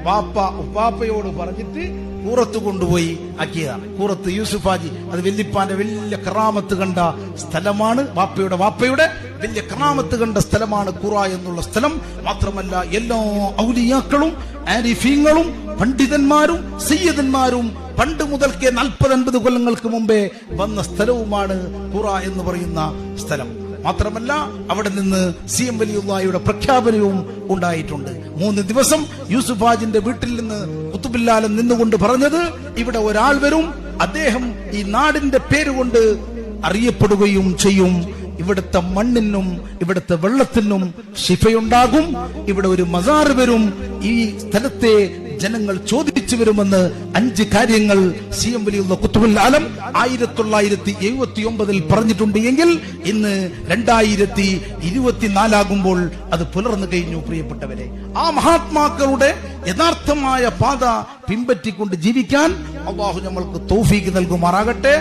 വാപ്പ ഉപ്പാപ്പയോട് പറഞ്ഞിട്ട് കൂറത്ത് കൊണ്ടുപോയി ആക്കിയതാണ്. കൂറത്ത് യൂസുഫ് ഹാജി, അത് വല്യപ്പാന്റെ വലിയ കറാമത്ത് കണ്ട സ്ഥലമാണ്. വാപ്പയുടെ വലിയ കറാമത്ത് കണ്ട സ്ഥലമാണ് ഖുറ എന്നുള്ള സ്ഥലം. മാത്രമല്ല എല്ലാ ഔലിയാക്കളും ആരിഫീങ്ങളും പണ്ഡിതന്മാരും സയ്യിദന്മാരും പണ്ട് മുതൽക്കേ 40-50 കൊല്ലങ്ങൾക്ക് മുമ്പേ വന്ന സ്ഥലവുമാണ് ഖുറ എന്ന് പറയുന്ന സ്ഥലം. മാത്രമല്ല അവിടെ നിന്ന് CM വലിയുള്ളാഹിയുടെ പ്രഖ്യാപനവും ഉണ്ടായിട്ടുണ്ട്. 3 ദിവസം യൂസുഫ് ഹാജിന്റെ വീട്ടിൽ നിന്ന് ഖുതുബുൽ നിന്നുകൊണ്ട് പറഞ്ഞത്, ഇവിടെ ഒരാൾ വരും, അദ്ദേഹം ഈ നാടിന്റെ പേരുകൊണ്ട് അറിയപ്പെടുകയും ചെയ്യും. ഇവിടുത്തെ മണ്ണിനും ഇവിടുത്തെ വെള്ളത്തിനും ശിഫയുണ്ടാകും. ഇവിടെ ഒരു മസാർ വരും. ഈ സ്ഥലത്തെ ജനങ്ങൾ ചോദിച്ചു വരുമെന്ന് 5 കാര്യങ്ങൾ CM വലിയുള്ള ഖുതുബുൽ ആലം 1979 പറഞ്ഞിട്ടുണ്ട്. എങ്കിൽ ഇന്ന് 2024 ആകുമ്പോൾ അത് പുലർന്നു കഴിഞ്ഞു. പ്രിയപ്പെട്ടവരെ, ആ മഹാത്മാക്കളുടെ യഥാർത്ഥമായ പാത പിൻപറ്റിക്കൊണ്ട് ജീവിക്കാൻ അല്ലാഹു നമ്മൾക്ക് തൗഫീഖ് നൽകുമാറാകട്ടെ.